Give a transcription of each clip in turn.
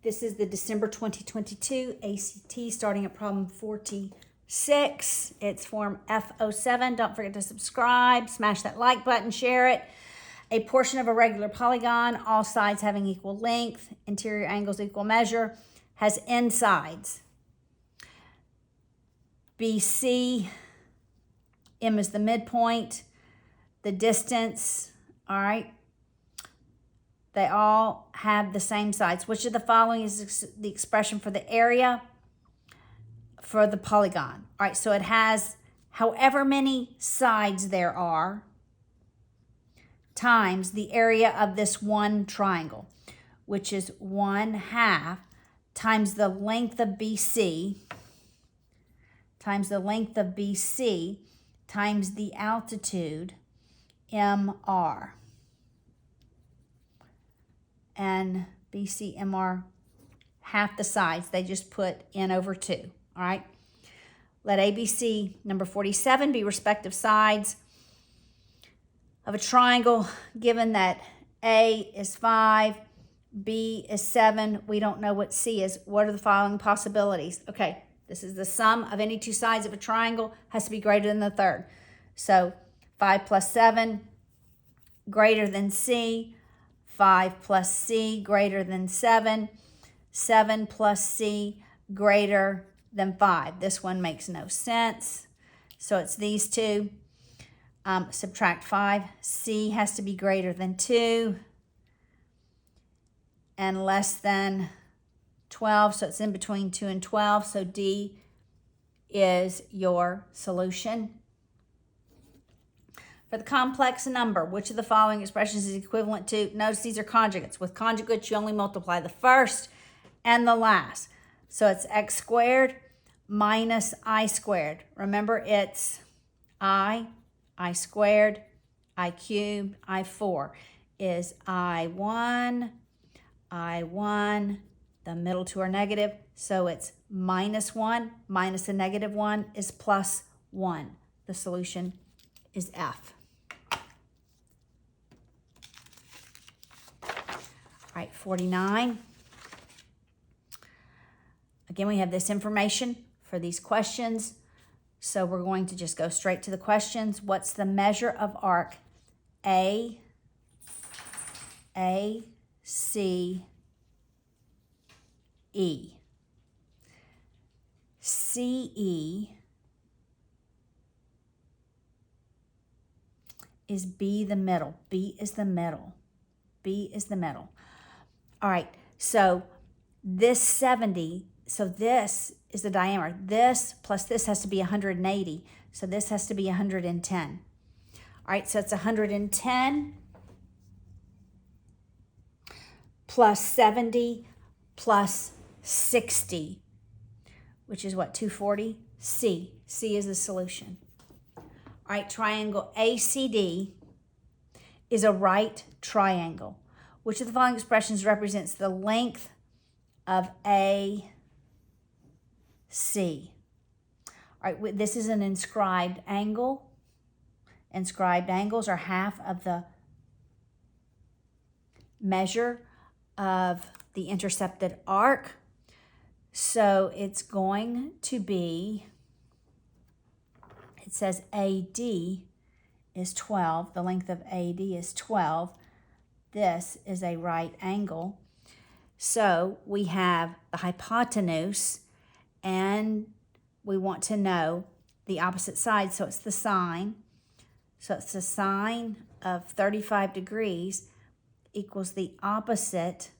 This is the December 2022 ACT starting at problem 46. It's form F07. Don't forget to subscribe, smash that like button, share it. A portion of a regular polygon, all sides having equal length, interior angles equal measure, has n sides. BC, M is the midpoint, the distance, all right? They all have the same sides. Which of the following is the expression for the area for the polygon? All right, so it has however many sides there are times the area of this one triangle, which is 1/2 times the length of BC times the length of BC times the altitude, MR. And BC, MR, half the sides. They just put n over 2, all right? Let ABC, number 47, be respective sides of a triangle, given that A is 5, B is 7. We don't know what C is. What are the following possibilities? Okay, this is the sum of any two sides of a triangle has to be greater than the third. So 5 plus 7 greater than C. 5 plus C greater than 7. 7 plus C greater than 5. This one makes no sense. So it's these two. Subtract 5. C has to be greater than 2 and less than 12. So it's in between 2 and 12. So D is your solution. For the complex number, which of the following expressions is equivalent to? Notice these are conjugates. With conjugates, you only multiply the first and the last. So it's x squared minus I squared. Remember, it's I squared, I cubed, I4 is I1, the middle two are negative. So it's -1 minus the -1 is +1. The solution is F. All right, 49. Again, we have this information for these questions. So we're going to just go straight to the questions. What's the measure of arc A, C, E? CE is B the middle. B is the middle. B is the middle. All right, so this 70, so this is the diameter. This plus this has to be 180. So this has to be 110. All right, so it's 110 plus 70 plus 60, which is what, 240? C. C is the solution. All right, triangle ACD is a right triangle. Which of the following expressions represents the length of AC? All right, this is an inscribed angle. Inscribed angles are half of the measure of the intercepted arc. So it's going to be, it says AD is 12. The length of AD is 12. This is a right angle. So we have the hypotenuse, and we want to know the opposite side. So it's the sine. So it's the sine of 35 degrees equals the opposite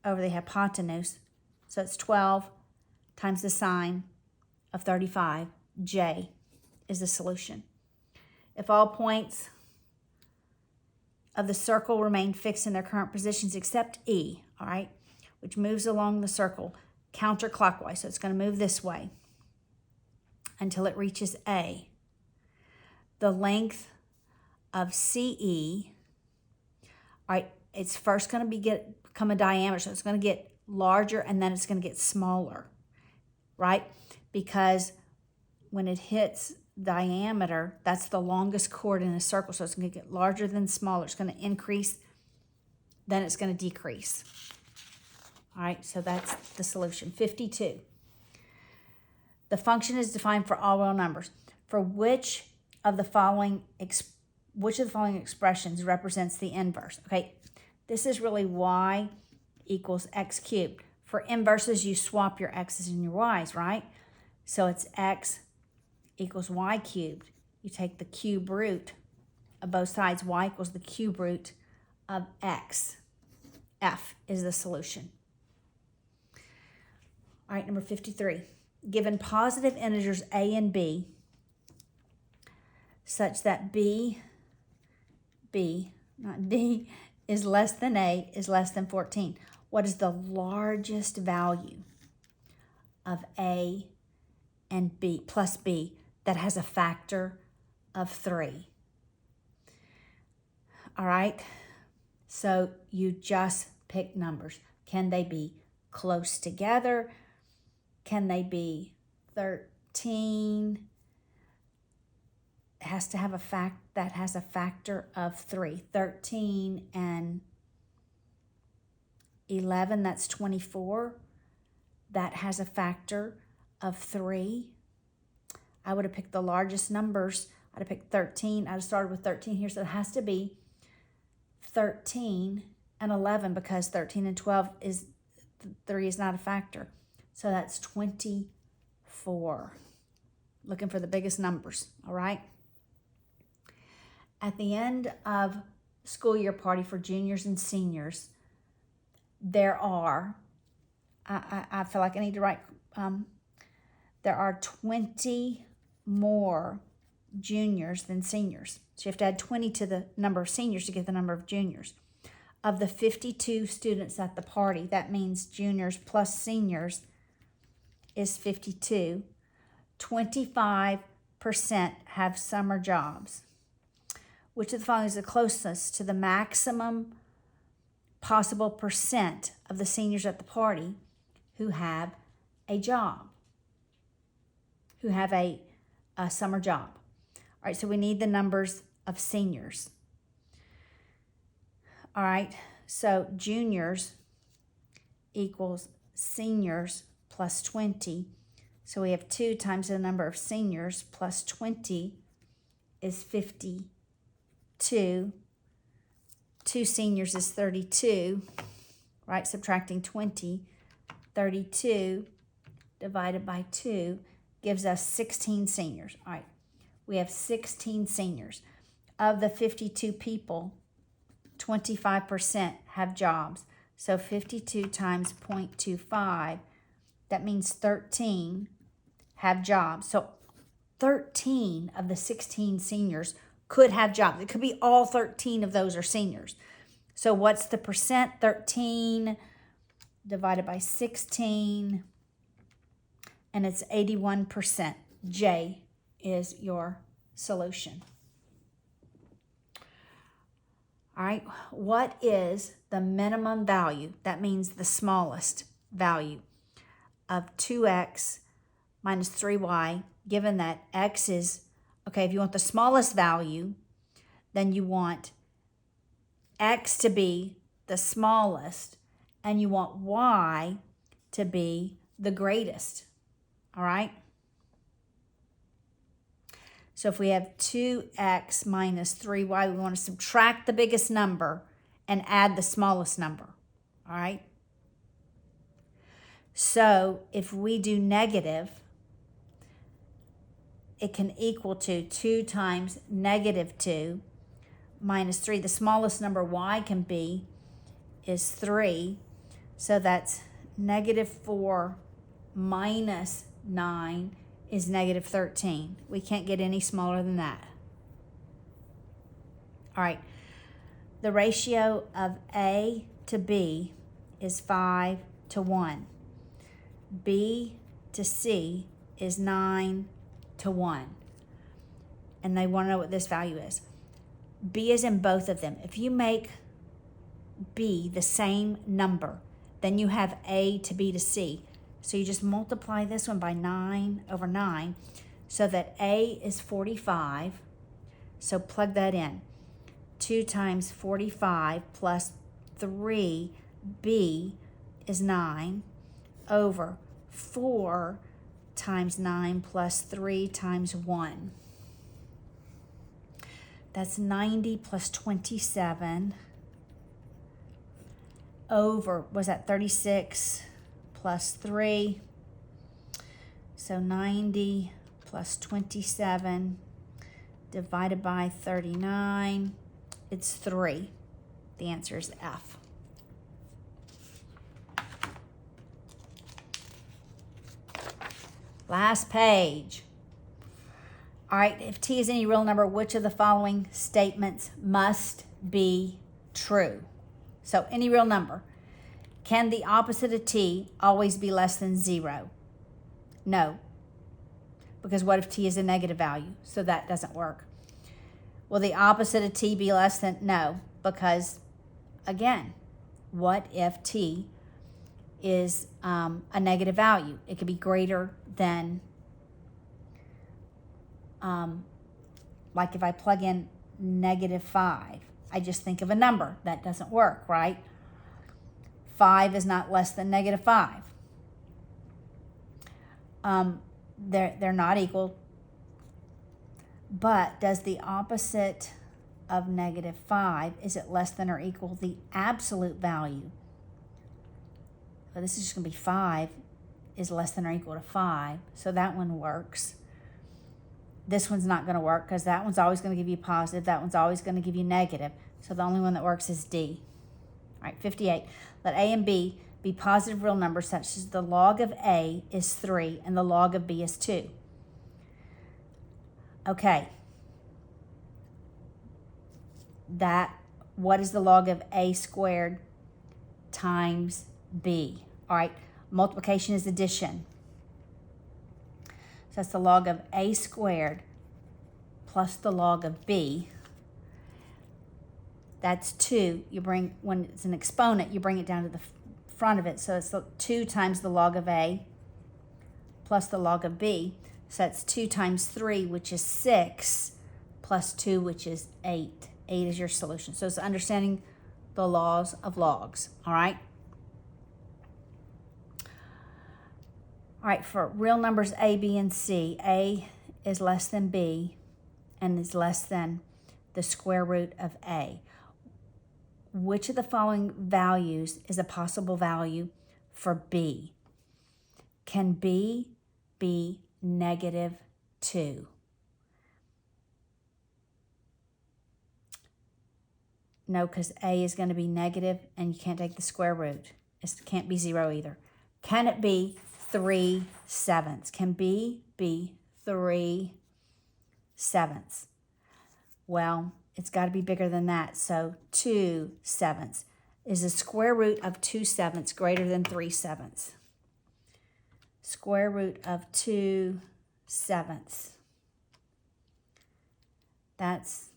over the hypotenuse. So it's 12 times the sine of 35. J is the solution. If all points of the circle remain fixed in their current positions except E, all right, which moves along the circle counterclockwise. So it's going to move this way until it reaches A. The length of CE, all right, it's first going to become a diameter. So it's going to get larger and then it's going to get smaller, right? Because when it hits diameter, that's the longest chord in a circle. So it's going to get larger than smaller. It's going to increase, then it's going to decrease. All right, so that's the solution. 52. The function is defined for all real numbers. For which of the following expressions represents the inverse? Okay, this is really y equals x cubed. For inverses, you swap your x's and your y's, right? So it's x equals y cubed. You take the cube root of both sides. Y equals the cube root of x. F is the solution. All right, number 53. Given positive integers a and b, such that b, not d, is less than a, is less than 14. What is the largest value of a and b plus b that has a factor of 3? All right, so you just pick numbers. Can they be close together? Can they be 13? It has to have a fact that has a factor of 3. 13 and 11, that's 24. That has a factor of 3. I would have picked the largest numbers. I'd have picked 13. I'd have started with 13 here, so it has to be 13 and 11 because 13 and 12 is 3 is not a factor. So that's 24. Looking for the biggest numbers, all right? At the end of school year party for juniors and seniors, there are, I feel like I need to write, there are 20 more juniors than seniors. So you have to add 20 to the number of seniors to get the number of juniors. Of the 52 students at the party, that means juniors plus seniors is 52. 25% have summer jobs. Which of the following is the closest to the maximum possible percent of the seniors at the party who have a job, who have a summer job? All right, so we need the numbers of seniors. All right, so juniors equals seniors plus 20. So we have 2 times the number of seniors plus 20 is 52. 2 seniors is 32, right? Subtracting 20, 32 divided by 2 gives us 16 seniors. All right, we have 16 seniors. Of the 52 people, 25% have jobs. So 52 times 0.25, that means 13 have jobs. So 13 of the 16 seniors could have jobs. It could be all 13 of those are seniors. So what's the percent? 13 divided by 16, and it's 81%. J is your solution. All right, what is the minimum value? That means the smallest value of 2x minus 3y, given that x is, okay, if you want the smallest value, then you want x to be the smallest, and you want y to be the greatest, all right? So if we have 2x minus 3y, we want to subtract the biggest number and add the smallest number, all right? So if we do negative, it can equal to 2 times negative 2 minus 3. The smallest number y can be is 3. So that's negative 4 minus 9 is negative 13. We can't get any smaller than that. All right. The ratio of A to B is 5 to 1. B to C is 9 to 1. And they want to know what this value is. B is in both of them. If you make B the same number, then you have A to B to C. So you just multiply this one by 9 over 9 so that A is 45. So plug that in. 2 times 45 plus 3, B is 9 over 4 times 9 plus 3 times 1. That's 90 plus 27 over, was that 36 plus 3? So 90 plus 27 divided by 39, it's 3. The answer is F. Last page. All right, if t is any real number, which of the following statements must be true? So any real number. Can the opposite of t always be less than 0? No. Because what if t is a negative value? So that doesn't work. Will the opposite of t be less than? No. Because, again, what if t is a negative value? It could be greater than, like if I plug in -5, I just think of a number. That doesn't work, right? 5 is not less than -5. They're not equal. But does the opposite of -5, is it less than or equal the absolute value? Well, this is just going to be 5 is less than or equal to 5. So that one works. This one's not going to work because that one's always going to give you positive. That one's always going to give you negative. So the only one that works is D. All right, 58. Let A and B be positive real numbers such as the log of A is 3 and the log of B is 2. Okay. What is the log of A squared times B? All right, multiplication is addition. So that's the log of A squared plus the log of B. That's 2. You bring, when it's an exponent, you bring it down to the front of it. So it's 2 times the log of A plus the log of B. So that's 2 times 3, which is 6, plus 2, which is 8. 8 is your solution. So it's understanding the laws of logs, all right? All right, for real numbers A, B, and C, A is less than B and is less than the square root of A. Which of the following values is a possible value for B? Can B be -2? No, because A is going to be negative and you can't take the square root. It can't be 0 either. Can it be 3/7? Can B be 3/7? Well, it's got to be bigger than that. So 2/7. Is the square root of 2/7 greater than 3/7? Square root of 2/7. That's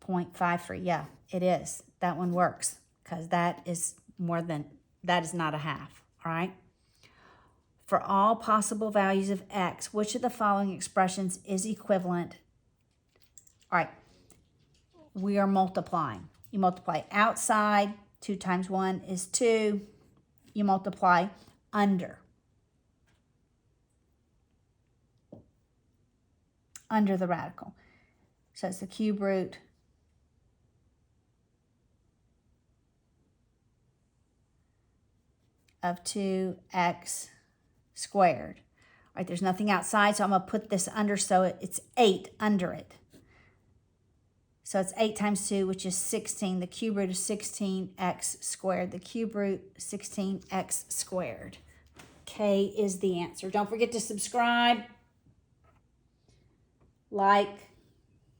0.53. Yeah, it is. That one works because that is more than, that is not a half, all right? For all possible values of x, which of the following expressions is equivalent? All right, we are multiplying. You multiply outside, 2 times 1 is 2. You multiply under the radical. So it's the cube root of 2x squared. All right, there's nothing outside, so I'm going to put this under, so it's 8 under it. So it's 8 times 2, which is 16. The cube root of 16x squared. The cube root 16x squared. K is the answer. Don't forget to subscribe, like,